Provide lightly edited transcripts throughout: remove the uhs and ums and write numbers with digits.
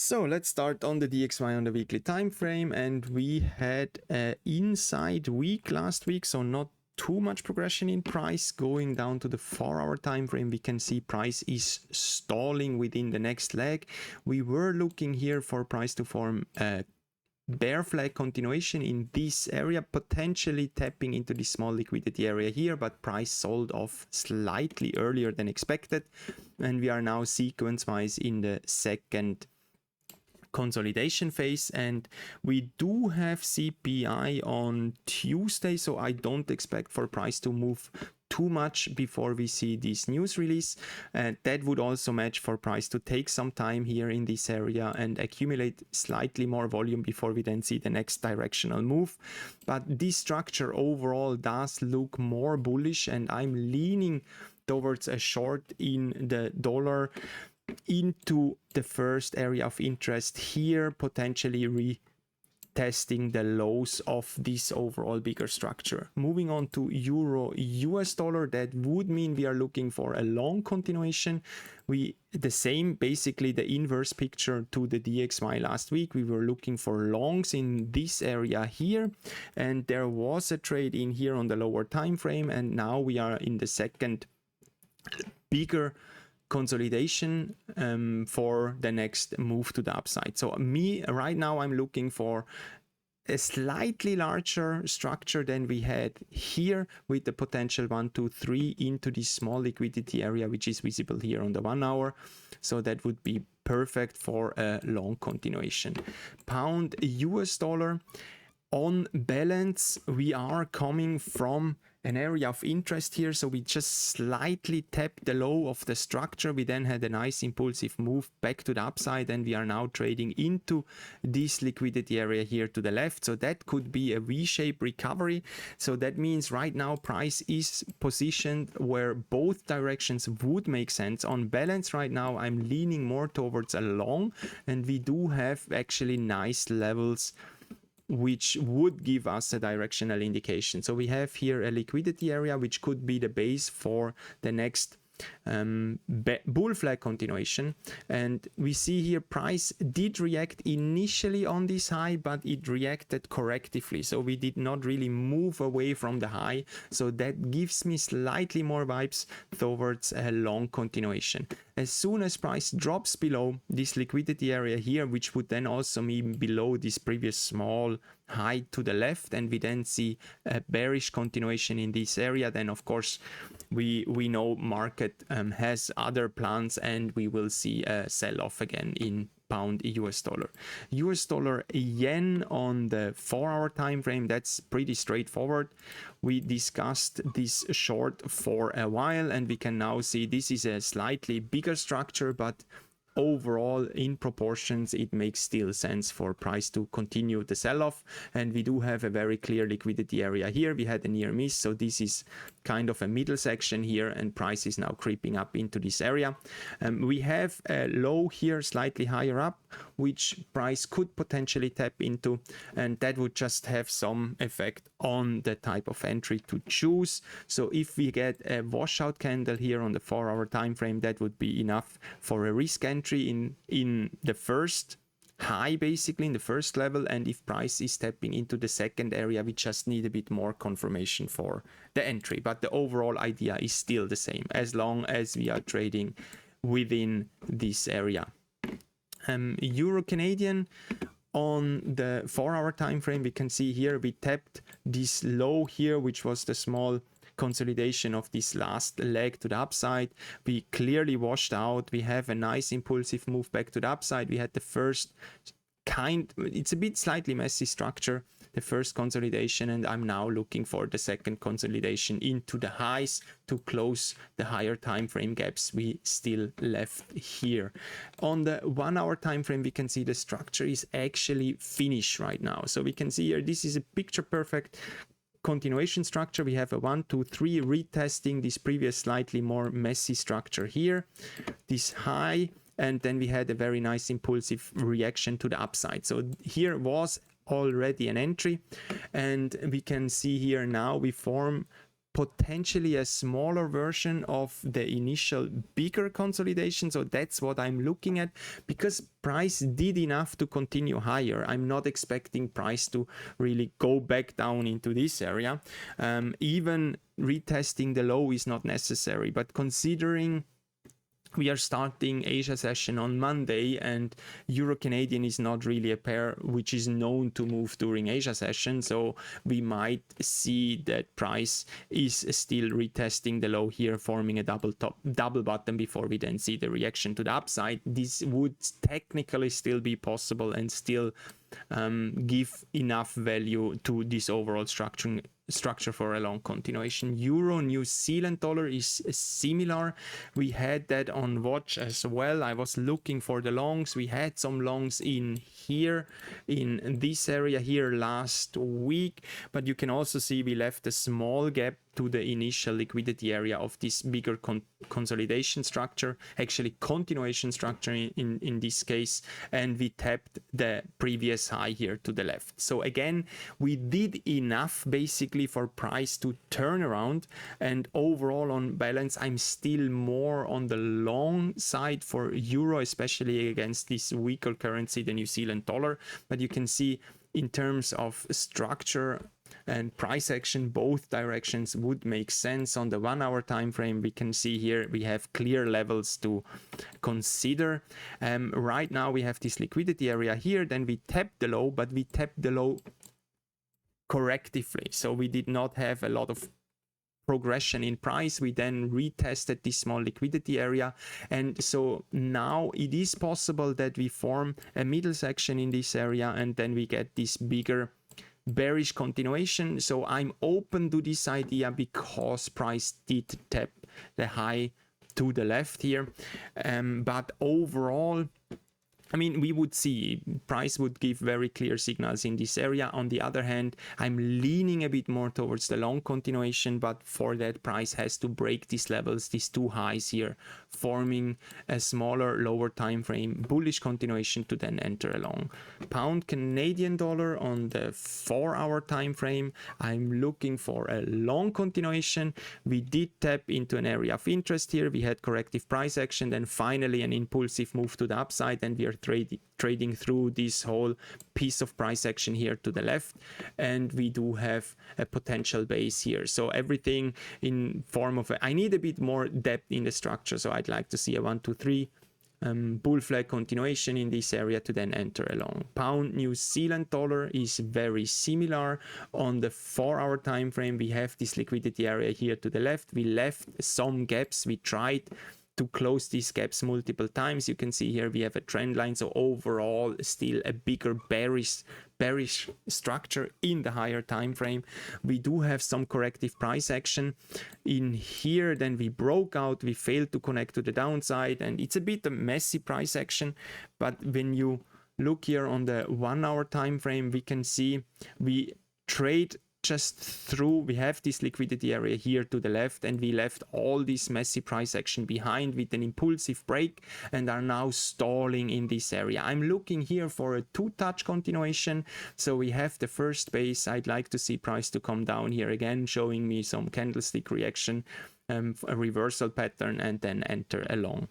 So let's start on the DXY on the weekly time frame, and we had an inside week last week, so not too much progression in price. Going down to the 4-hour time frame, we can see price is stalling within the next leg. We were looking here for price to form a bear flag continuation in this area, potentially tapping into this small liquidity area here, but price sold off slightly earlier than expected, and we are now sequence wise in the second consolidation phase, and we do have CPI on Tuesday, so I don't expect for price to move too much before we see this news release. That would also match for price to take some time here in this area and accumulate slightly more volume before we then see the next directional move. But this structure overall does look more bullish, and I'm leaning towards a short in the dollar into the first area of interest here, potentially retesting the lows of this overall bigger structure. Moving on to Euro US dollar, that would mean we are looking for a long continuation. The same, basically the inverse picture to the DXY last week. We were looking for longs in this area here, and there was a trade in here on the lower time frame, and now we are in the second bigger consolidation for the next move to the upside. So right now I'm looking for a slightly larger structure than we had here, with the potential 1, 2, 3 into this small liquidity area, which is visible here on the 1 hour. So that would be perfect for a long continuation. Pound US dollar, on balance, we are coming from an area of interest here, so we just slightly tapped the low of the structure. We then had a nice impulsive move back to the upside, and we are now trading into this liquidity area here to the left, so that could be a V-shaped recovery. So that means right now price is positioned where both directions would make sense. On balance right now I'm leaning more towards a long, and we do have actually nice levels which would give us a directional indication. So we have here a liquidity area which could be the base for the next bull flag continuation, and we see here price did react initially on this high, but it reacted correctively, so we did not really move away from the high. So that gives me slightly more vibes towards a long continuation. As soon as price drops below this liquidity area here, which would then also mean below this previous small high to the left, and we then see a bearish continuation in this area, then of course we know market has other plans, and we will see a sell-off again in pound US dollar. US dollar yen on the 4-hour time frame, that's pretty straightforward. We discussed this short for a while, and we can now see this is a slightly bigger structure, but overall in proportions it makes still sense for price to continue the sell-off. And we do have a very clear liquidity area here. We had a near miss, so this is kind of a middle section here, and price is now creeping up into this area. We have a low here slightly higher up, which price could potentially tap into, and that would just have some effect on the type of entry to choose. So if we get a washout candle here on the 4-hour time frame, that would be enough for a risk entry in the first high, basically in the first level. And if price is stepping into the second area, we just need a bit more confirmation for the entry. But the overall idea is still the same, as long as we are trading within this area. Euro Canadian, on the 4-hour time frame, we can see here we tapped this low here, which was the small consolidation of this last leg to the upside. We clearly washed out. We have a nice impulsive move back to the upside. We had the first it's a bit slightly messy structure, the first consolidation, and I'm now looking for the second consolidation into the highs to close the higher time frame gaps we still left here. On the 1-hour time frame, we can see the structure is actually finished right now. So we can see here this is a picture perfect continuation structure. We have a 1, 2, 3 retesting this previous slightly more messy structure here, this high, and then we had a very nice impulsive reaction to the upside. So here was already an entry, and we can see here now we form potentially a smaller version of the initial bigger consolidation. So that's what I'm looking at, because price did enough to continue higher. I'm not expecting price to really go back down into this area. Even retesting the low is not necessary, but considering we are starting Asia session on Monday, and Euro Canadian is not really a pair which is known to move during Asia session, so we might see that price is still retesting the low here, forming a double bottom before we then see the reaction to the upside. This would technically still be possible and still give enough value to this overall structure for a long continuation. Euro New Zealand dollar is similar. We had that on watch as well. I was looking for the longs. We had some longs in here, in this area here last week, but you can also see we left a small gap to the initial liquidity area of this bigger consolidation structure, actually continuation structure in this case, and we tapped the previous high here to the left. So again, we did enough basically for price to turn around, and overall on balance I'm still more on the long side for euro, especially against this weaker currency, the New Zealand dollar. But you can see in terms of structure and price action, both directions would make sense. On the 1 hour time frame, we can see here we have clear levels to consider. Right now we have this liquidity area here, then we tapped the low, but we tapped the low correctively, so we did not have a lot of progression in price. We then retested this small liquidity area, and so now it is possible that we form a middle section in this area and then we get this bigger bearish continuation. So I'm open to this idea because price did tap the high to the left here, but overall, I mean, we would see price would give very clear signals in this area. On the other hand, I'm leaning a bit more towards the long continuation, but for that price has to break these levels, these two highs here, forming a smaller, lower time frame bullish continuation to then enter a long. Pound Canadian dollar on the 4 hour time frame, I'm looking for a long continuation. We did tap into an area of interest here. We had corrective price action, then finally an impulsive move to the upside, and we are trading through this whole piece of price action here to the left, and we do have a potential base here. So everything in form of I need a bit more depth in the structure, so I'd like to see a 1, 2, 3 bull flag continuation in this area to then enter along. Pound New Zealand dollar is very similar. On the 4 hour time frame, we have this liquidity area here to the left. We left some gaps. We tried to close these gaps multiple times. You can see here we have a trend line, so overall still a bigger bearish structure in the higher time frame. We do have some corrective price action in here, then we broke out, we failed to connect to the downside, and it's a bit a messy price action. But when you look here on the 1 hour time frame, we can see we trade just through. We have this liquidity area here to the left, and we left all this messy price action behind with an impulsive break and are now stalling in this area. I'm looking here for a 2-touch continuation, so we have the first base. I'd like to see price to come down here again, showing me some candlestick reaction, a reversal pattern, and then enter along.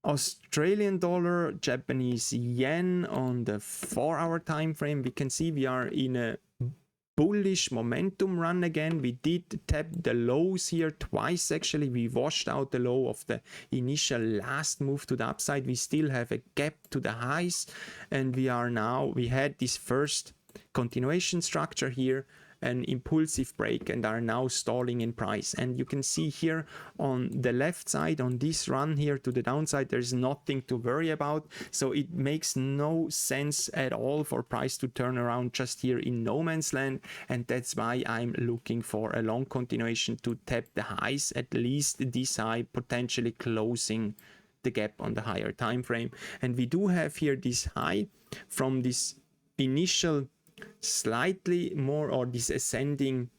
Australian dollar, Japanese yen on the 4 hour time frame, we can see we are in a bullish momentum run again. We did tap the lows here twice. Actually, we washed out the low of the initial last move to the upside. We still have a gap to the highs, and we had this first continuation structure here, an impulsive break, and are now stalling in price. And you can see here on the left side, on this run here to the downside, there's nothing to worry about. So it makes no sense at all for price to turn around just here in no man's land, and that's why I'm looking for a long continuation to tap the highs, at least this high, potentially closing the gap on the higher time frame. And we do have here this high from this initial slightly more, or this ascending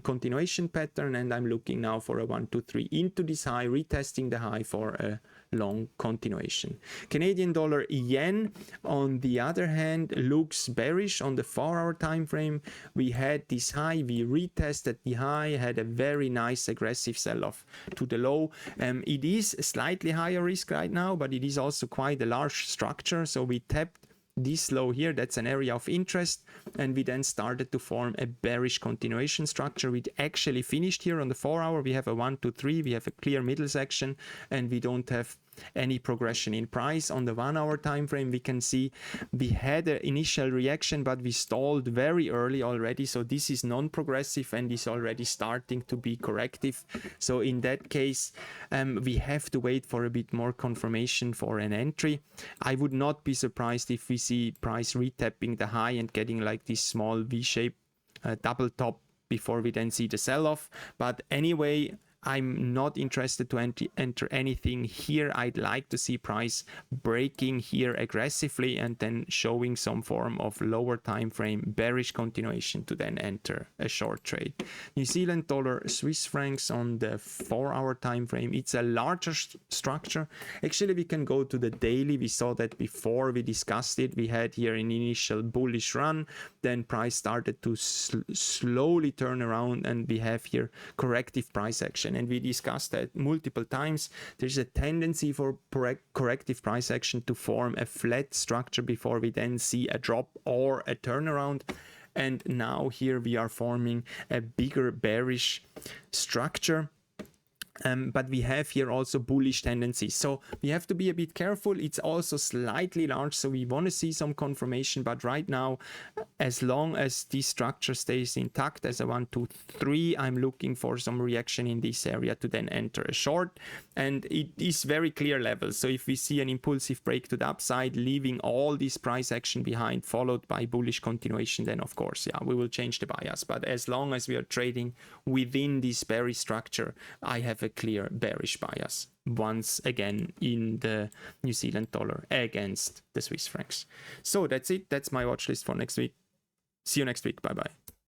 continuation pattern, and I'm looking now for a 1, 2, 3 into this high, retesting the high for a long continuation. Canadian dollar yen, on the other hand, looks bearish on the 4-hour time frame. We had this high, we retested the high, had a very nice aggressive sell-off to the low. It is a slightly higher risk right now, but it is also quite a large structure. So we tapped this low here, that's an area of interest, and we then started to form a bearish continuation structure. We actually finished here on the 4-hour. We have a 1, 2, 3, we have a clear middle section, and we don't have any progression in price. On the 1-hour time frame, we can see we had an initial reaction, but we stalled very early already. So this is non-progressive and is already starting to be corrective. So in that case, we have to wait for a bit more confirmation for an entry. I would not be surprised if we see price retapping the high and getting like this small V-shape double top before we then see the sell-off. But anyway, I'm not interested to enter anything here. I'd like to see price breaking here aggressively and then showing some form of lower time frame bearish continuation to then enter a short trade. New Zealand dollar, Swiss francs on the 4-hour time frame. It's a larger structure. Actually, we can go to the daily. We saw that before we discussed it. We had here an initial bullish run. Then price started to slowly turn around, and we have here corrective price action. And we discussed that multiple times. There's a tendency for corrective price action to form a flat structure before we then see a drop or a turnaround. And now here we are forming a bigger bearish structure. But we have here also bullish tendencies. So we have to be a bit careful. It's also slightly large, so we want to see some confirmation. But right now, as long as this structure stays intact as a 1, 2, 3, I'm looking for some reaction in this area to then enter a short. And it is very clear levels. So if we see an impulsive break to the upside, leaving all this price action behind, followed by bullish continuation, then of course, yeah, we will change the bias. But as long as we are trading within this bearish structure, I have a clear bearish bias once again in the New Zealand dollar against the Swiss francs. So that's it. That's my watch list for next week. See you next week. Bye bye.